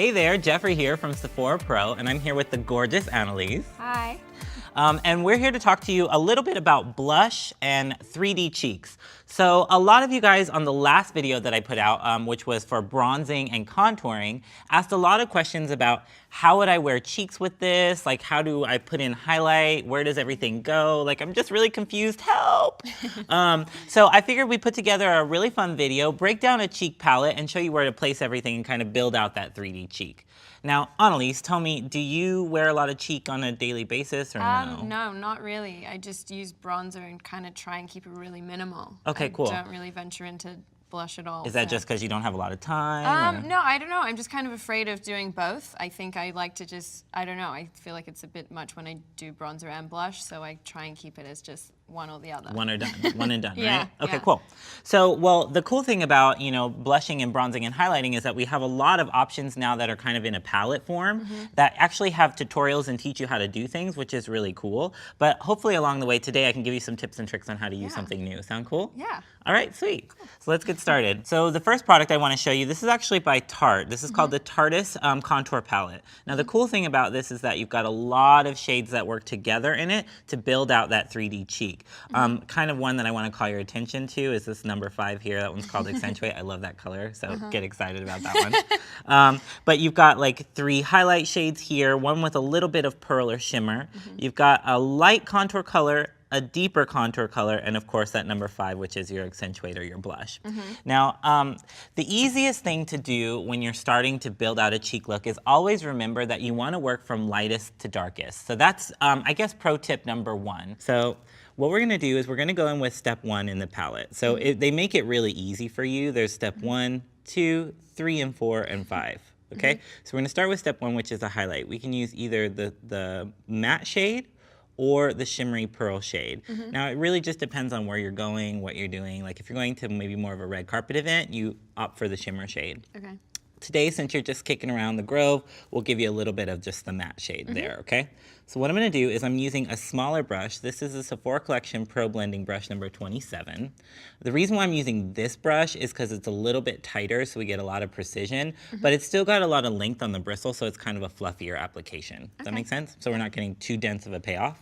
Hey there, Jeffrey here from Sephora Pro, and I'm here with the gorgeous Annalise. Hi. And we're here to talk to you a little bit about blush and 3D cheeks. So a lot of you guys on the last video that I put out, which was for bronzing and contouring, asked a lot of questions about how would I wear cheeks with this? Like, how do I put in highlight? Where does everything go? Like, I'm just really confused, help! So I figured we put together a really fun video, break down a cheek palette, and show you where to place everything and kind of build out that 3D cheek. Now, Annalise, tell me, do you wear a lot of cheek on a daily basis or no? No, not really. I just use bronzer and kind of try and keep it really minimal. Okay, cool. I don't really venture into blush at all. Is that just because you don't have a lot of time? No, I don't know. I'm just kind of afraid of doing both. I think I like to just, I don't know, I feel like it's a bit much when I do bronzer and blush, so I try and keep it as just one or the other. One or done, one and done, Yeah, right? Okay, yeah. cool. So, well, the cool thing about, you know, blushing and bronzing and highlighting is that we have a lot of options now that are kind of in a palette form that actually have tutorials and teach you how to do things, which is really cool. But hopefully along the way today, I can give you some tips and tricks on how to use something new. Sound cool? Yeah. All right, sweet. Cool. So let's get started. So the first product I want to show you, this is actually by Tarte. This is called the Tarteist Contour Palette. Now the cool thing about this is that you've got a lot of shades that work together in it to build out that 3D cheek. Kind of one that I want to call your attention to is this number 5 here. That one's called Accentuate. I love that color, so get excited about that one. But you've got like 3 highlight shades here, one with a little bit of pearl or shimmer. You've got a light contour color, a deeper contour color, and of course that number 5, which is your accentuate or your blush. Now, the easiest thing to do when you're starting to build out a cheek look is always remember that you want to work from lightest to darkest. So that's, I guess, pro tip number 1. So what we're gonna do is we're gonna go in with step 1 in the palette. So they make it really easy for you. There's step 1, 2, 3, and 4, and 5. Okay, so we're gonna start with step 1, which is a highlight. We can use either the matte shade or the shimmery pearl shade. Now it really just depends on where you're going, what you're doing. Like if you're going to maybe more of a red carpet event, you opt for the shimmer shade. Okay. Today, since you're just kicking around the Grove, we'll give you a little bit of just the matte shade there, okay? So what I'm gonna do is I'm using a smaller brush. This is a Sephora Collection Pro Blending Brush number 27. The reason why I'm using this brush is because it's a little bit tighter, so we get a lot of precision, but it's still got a lot of length on the bristle, so it's kind of a fluffier application. Does that make sense? So we're not getting too dense of a payoff.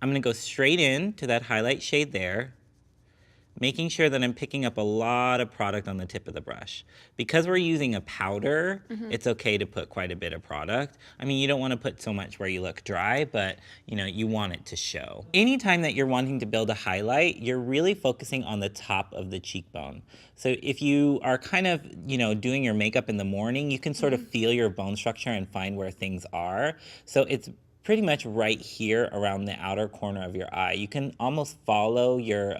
I'm gonna go straight in to that highlight shade there, making sure that I'm picking up a lot of product on the tip of the brush. Because we're using a powder, it's okay to put quite a bit of product. I mean, you don't want to put so much where you look dry, but you know, you want it to show. Anytime that you're wanting to build a highlight, you're really focusing on the top of the cheekbone. So if you are kind of, you know, doing your makeup in the morning, you can sort of feel your bone structure and find where things are. So it's pretty much right here around the outer corner of your eye. You can almost follow your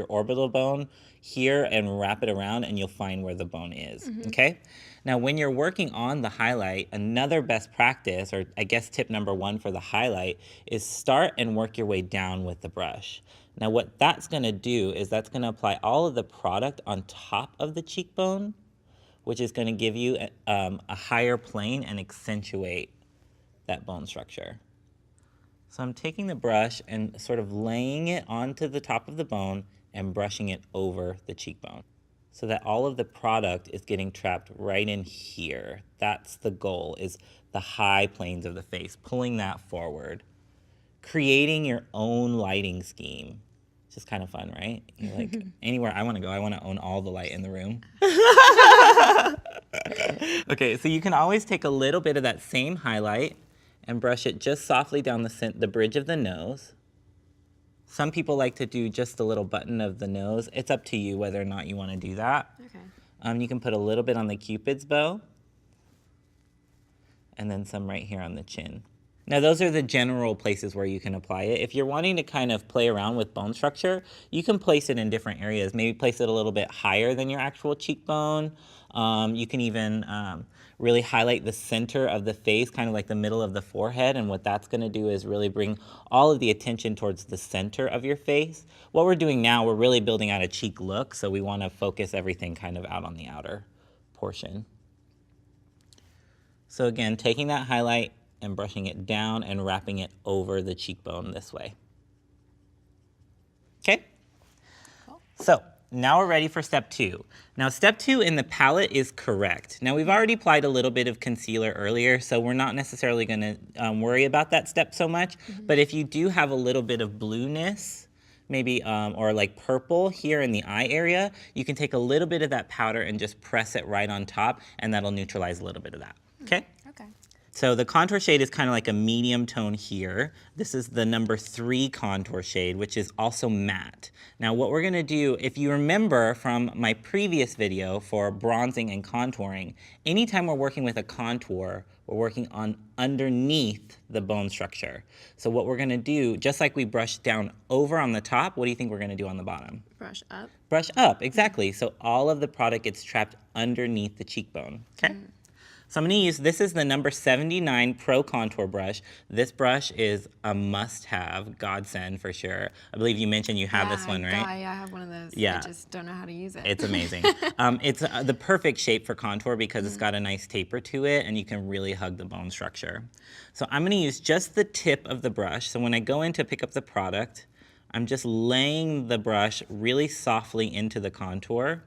orbital bone here and wrap it around and you'll find where the bone is, okay? Now when you're working on the highlight, another best practice, or I guess tip number 1 for the highlight, is start and work your way down with the brush. Now what that's gonna do is that's gonna apply all of the product on top of the cheekbone, which is gonna give you a higher plane and accentuate that bone structure. So I'm taking the brush and sort of laying it onto the top of the bone and brushing it over the cheekbone so that all of the product is getting trapped right in here. That's the goal, is the high planes of the face, pulling that forward, creating your own lighting scheme. It's just kind of fun, right? You're like, anywhere I want to go, I want to own all the light in the room. Okay, so you can always take a little bit of that same highlight and brush it just softly down the bridge of the nose. Some people like to do just a little button of the nose. It's up to you whether or not you want to do that. Okay. You can put a little bit on the Cupid's bow and then some right here on the chin. Now those are the general places where you can apply it. If you're wanting to kind of play around with bone structure, you can place it in different areas. Maybe place it a little bit higher than your actual cheekbone. You can even really highlight the center of the face, kind of like the middle of the forehead, and what that's gonna do is really bring all of the attention towards the center of your face. What we're doing now, we're really building out a cheek look, so we wanna focus everything kind of out on the outer portion. So again, taking that highlight and brushing it down and wrapping it over the cheekbone this way. Okay? Cool. So now we're ready for step 2. Now step 2 in the palette is correct. Now we've already applied a little bit of concealer earlier, so we're not necessarily gonna worry about that step so much. But if you do have a little bit of blueness, maybe, or like purple here in the eye area, you can take a little bit of that powder and just press it right on top, and that'll neutralize a little bit of that, okay? Okay. So the contour shade is kind of like a medium tone here. This is the number 3 contour shade, which is also matte. Now what we're gonna do, if you remember from my previous video for bronzing and contouring, anytime we're working with a contour, we're working on underneath the bone structure. So what we're gonna do, just like we brushed down over on the top, what do you think we're gonna do on the bottom? Brush up. Brush up, exactly. So all of the product gets trapped underneath the cheekbone, okay? So I'm gonna use, this is the number 79 Pro Contour Brush. This brush is a must-have, godsend for sure. I believe you mentioned you have this one, right? Yeah, I have one of those. Yeah. I just don't know how to use it. It's amazing. It's the perfect shape for contour because it's got a nice taper to it and you can really hug the bone structure. So I'm gonna use just the tip of the brush. So when I go in to pick up the product, I'm just laying the brush really softly into the contour.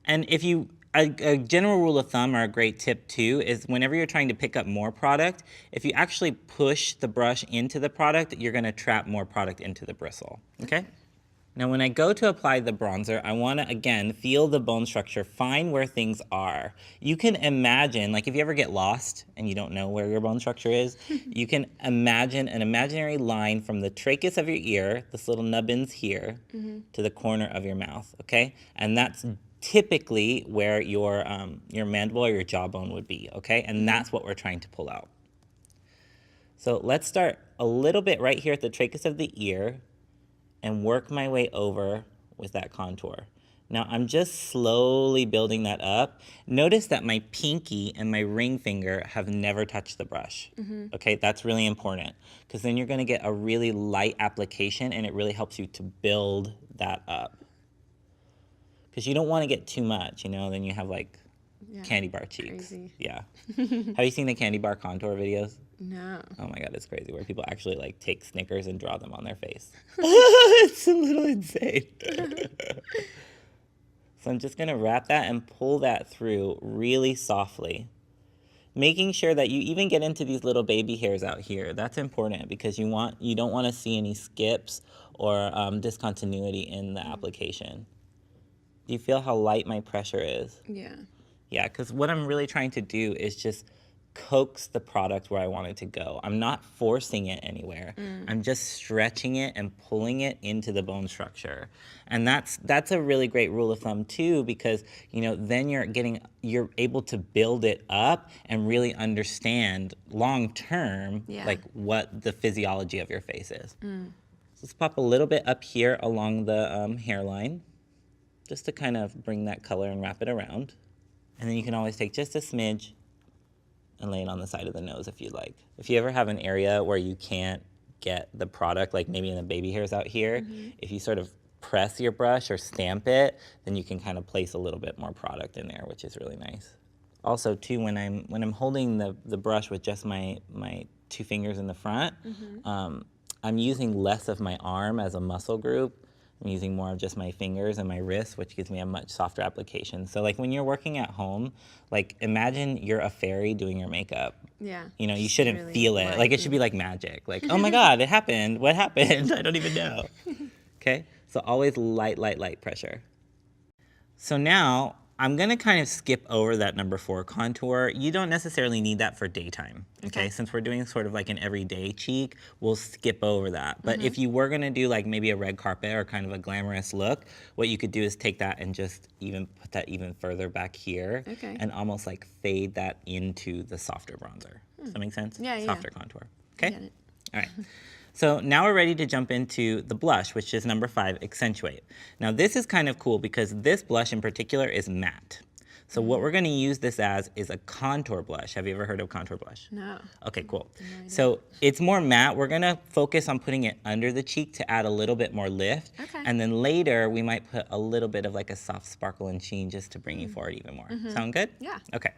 And if you, a general rule of thumb or a great tip too is whenever you're trying to pick up more product, if you actually push the brush into the product, you're gonna trap more product into the bristle, okay? Now when I go to apply the bronzer, I wanna, again, feel the bone structure, find where things are. You can imagine, like if you ever get lost and you don't know where your bone structure is, you can imagine an imaginary line from the trachea of your ear, this little nubbins here, to the corner of your mouth, okay? And that's typically where your mandible or your jawbone would be, okay? And that's what we're trying to pull out. So let's start a little bit right here at the trachea of the ear and work my way over with that contour. Now I'm just slowly building that up. Notice that my pinky and my ring finger have never touched the brush. Okay, that's really important because then you're gonna get a really light application and it really helps you to build that up. Because you don't want to get too much, you know, then you have like candy bar cheeks. Crazy. Yeah. Have you seen the candy bar contour videos? No. Oh my God, it's crazy where people actually like take Snickers and draw them on their face. It's a little insane. So I'm just gonna wrap that and pull that through really softly. Making sure that you even get into these little baby hairs out here. That's important because you don't want to see any skips or discontinuity in the application. Do you feel how light my pressure is? Yeah. Yeah, because what I'm really trying to do is just coax the product where I want it to go. I'm not forcing it anywhere. I'm just stretching it and pulling it into the bone structure. And that's a really great rule of thumb too, because you know then you're able to build it up and really understand long term like what the physiology of your face is. So let's pop a little bit up here along the hairline, just to kind of bring that color and wrap it around. And then you can always take just a smidge and lay it on the side of the nose if you'd like. If you ever have an area where you can't get the product, like maybe in the baby hairs out here, if you sort of press your brush or stamp it, then you can kind of place a little bit more product in there, which is really nice. Also too, when I'm holding the brush with just my 2 fingers in the front, I'm using less of my arm as a muscle group. I'm using more of just my fingers and my wrists, which gives me a much softer application. So like when you're working at home, like imagine you're a fairy doing your makeup. Yeah. You know, you shouldn't really feel it. Like it should be like magic. Like, oh my God, it happened. What happened? I don't even know. Okay? So always light, light, light pressure. So now I'm gonna kind of skip over that number 4 contour. You don't necessarily need that for daytime, okay? Since we're doing sort of like an everyday cheek, we'll skip over that. But if you were gonna do like maybe a red carpet or kind of a glamorous look, what you could do is take that and just even put that even further back here and almost like fade that into the softer bronzer. Does that make sense? Yeah, Softer contour, okay? Get it. All right. So now we're ready to jump into the blush, which is number 5, Accentuate. Now this is kind of cool because this blush in particular is matte. So what we're gonna use this as is a contour blush. Have you ever heard of contour blush? No. Okay, cool. So it's more matte. We're gonna focus on putting it under the cheek to add a little bit more lift. Okay. And then later we might put a little bit of like a soft sparkle and sheen just to bring you forward even more. Sound good? Yeah. Okay.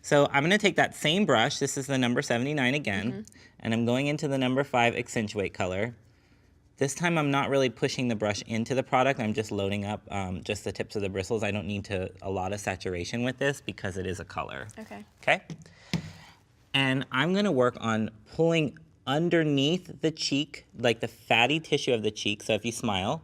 So I'm gonna take that same brush, this is the number 79 again, and I'm going into the number 5 Accentuate color. This time I'm not really pushing the brush into the product. I'm just loading up just the tips of the bristles. I don't need a lot of saturation with this because it is a color. Okay. Okay? And I'm gonna work on pulling underneath the cheek, like the fatty tissue of the cheek. So if you smile,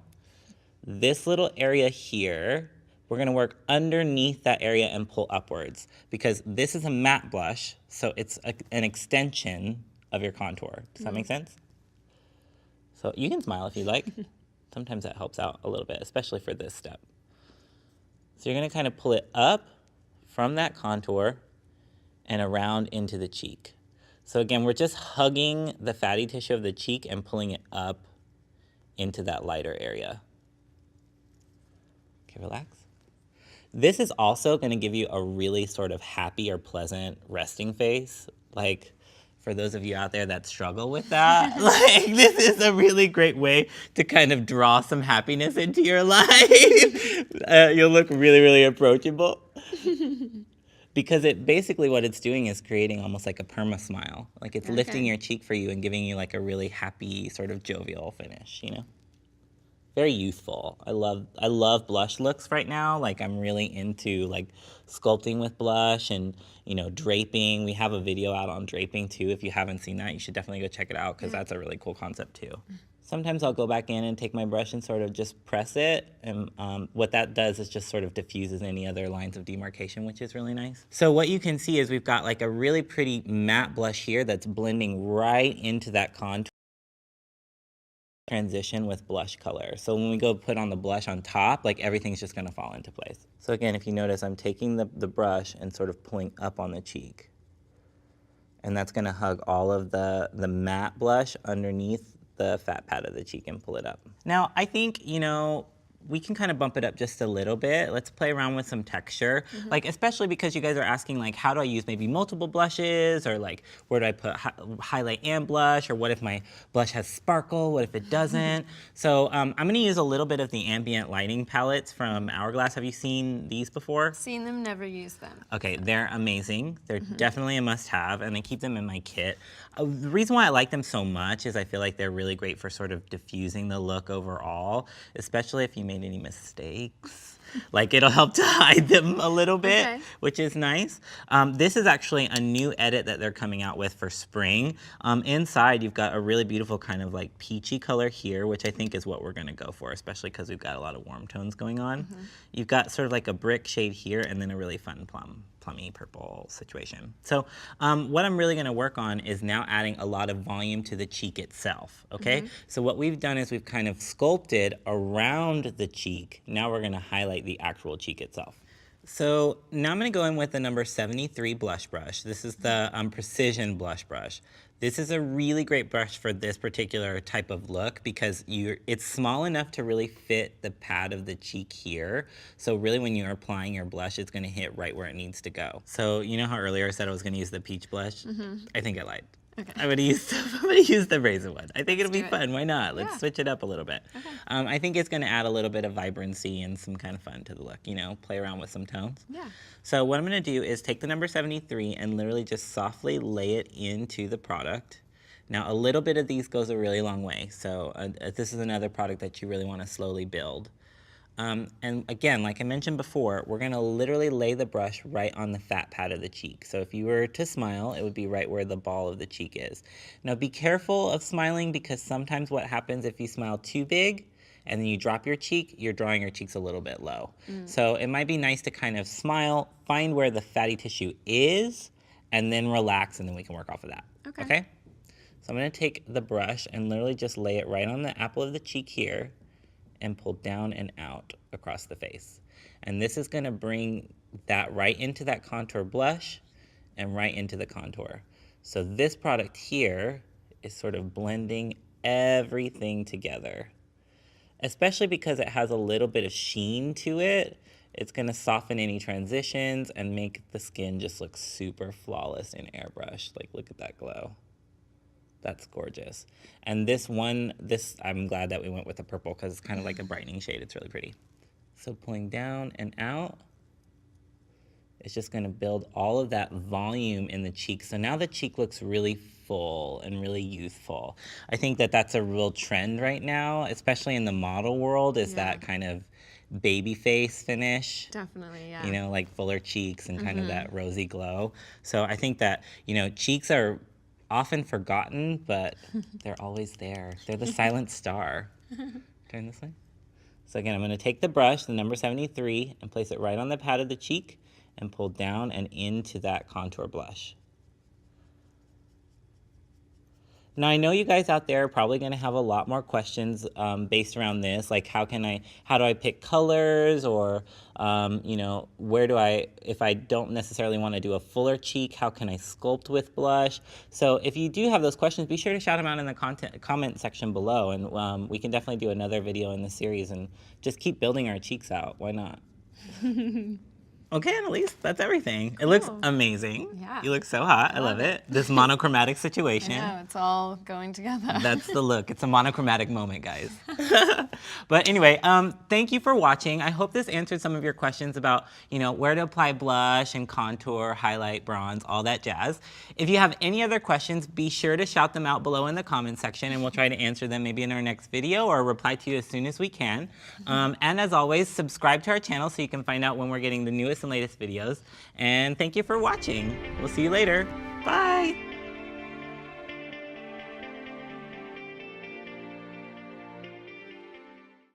this little area here, we're gonna work underneath that area and pull upwards because this is a matte blush, so it's an extension of your contour. Does that make sense? So you can smile if you like. Sometimes that helps out a little bit, especially for this step. So you're gonna kind of pull it up from that contour and around into the cheek. So again, we're just hugging the fatty tissue of the cheek and pulling it up into that lighter area. Okay, relax. This is also gonna give you a really sort of happy or pleasant resting face. Like, for those of you out there that struggle with that, like this is a really great way to kind of draw some happiness into your life. You'll look really, really approachable. Because it basically what it's doing is creating almost like a perma smile. Like it's lifting your cheek for you and giving you like a really happy sort of jovial finish, you know? Very youthful. I love blush looks right now. Like I'm really into like sculpting with blush and, you know, draping. We have a video out on draping too. If you haven't seen that, you should definitely go check it out because that's a really cool concept too. Sometimes I'll go back in and take my brush and sort of just press it. And what that does is just sort of diffuses any other lines of demarcation, which is really nice. So what you can see is we've got like a really pretty matte blush here that's blending right into that contour. Transition with blush color. So when we go put on the blush on top, like everything's just gonna fall into place. So again, if you notice, I'm taking the brush and sort of pulling up on the cheek. And that's gonna hug all of the matte blush underneath the fat pad of the cheek and pull it up. Now, I think, you know, we can kind of bump it up just a little bit. Let's play around with some texture. Like, especially because you guys are asking, like, how do I use maybe multiple blushes? Or, like, where do I put highlight and blush? Or what if my blush has sparkle? What if it doesn't? So I'm going to use a little bit of the ambient lighting palettes from Hourglass. Have you seen these before? Seen them, never used them. Okay, they're amazing. They're definitely a must-have, and I keep them in my kit. The reason why I like them so much is I feel like they're really great for sort of diffusing the look overall, especially if you made any mistakes. Like it'll help to hide them a little bit, which is nice. This is actually a new edit that they're coming out with for spring. Inside, you've got a really beautiful kind of like peachy color here, which I think is what we're gonna go for, especially because we've got a lot of warm tones going on. You've got sort of like a brick shade here and then a really fun plummy purple situation. So what I'm really gonna work on is now adding a lot of volume to the cheek itself, okay? So what we've done is we've kind of sculpted around the cheek. Now we're gonna highlight the actual cheek itself. So now I'm gonna go in with the number 73 blush brush. This is the Precision blush brush. This is a really great brush for this particular type of look because it's small enough to really fit the pad of the cheek here. So really when you're applying your blush, it's gonna hit right where it needs to go. So you know how earlier I said I was gonna use the peach blush? I think I lied. Okay. I'm gonna use the raisin one. I think it'll be fun. Why not? Let's switch it up a little bit. I think it's gonna add a little bit of vibrancy and some kind of fun to the look. You know, play around with some tones. Yeah. So what I'm gonna do is take the number 73 and literally just softly lay it into the product. Now a little bit of these goes a really long way. So this is another product that you really want to slowly build. And again, like I mentioned before, we're gonna literally lay the brush right on the fat pad of the cheek. So if you were to smile, it would be right where the ball of the cheek is. Now be careful of smiling because sometimes what happens if you smile too big and then you drop your cheek, you're drawing your cheeks a little bit low. So it might be nice to kind of smile, find where the fatty tissue is, and then relax, and then we can work off of that. Okay? So I'm gonna take the brush and literally just lay it right on the apple of the cheek here and pull down and out across the face. And this is gonna bring that right into that contour blush and right into the contour. So this product here is sort of blending everything together, especially because it has a little bit of sheen to it. It's gonna soften any transitions and make the skin just look super flawless in airbrush. Like, look at that glow. That's gorgeous. And I'm glad that we went with the purple because it's kind of like a brightening shade. It's really pretty. So pulling down and out, it's just gonna build all of that volume in the cheek. So now the cheek looks really youthful and really youthful. I think that that's a real trend right now, especially in the model world, is that kind of baby face finish. Definitely, yeah. You know, like fuller cheeks and kind of that rosy glow. So I think that, you know, cheeks are often forgotten, but they're always there. They're the silent star. Turn this way. So again, I'm going to take the brush, the number 73, and place it right on the pad of the cheek and pull down and into that contour blush. Now, I know you guys out there are probably going to have a lot more questions based around this, like how do I pick colors, or, you know, if I don't necessarily want to do a fuller cheek, how can I sculpt with blush? So if you do have those questions, be sure to shout them out in the comment section below, and we can definitely do another video in the series and just keep building our cheeks out. Why not? Okay, Annalise, that's everything. It looks amazing. Yeah. You look so hot. I love it. This monochromatic situation. Yeah, it's all going together. That's the look. It's a monochromatic moment, guys. But anyway, thank you for watching. I hope this answered some of your questions about, you know, where to apply blush and contour, highlight, bronze, all that jazz. If you have any other questions, be sure to shout them out below in the comment section, and we'll try to answer them maybe in our next video or reply to you as soon as we can. And as always, subscribe to our channel so you can find out when we're getting the newest and latest videos. And thank you for watching. We'll see you later. Bye.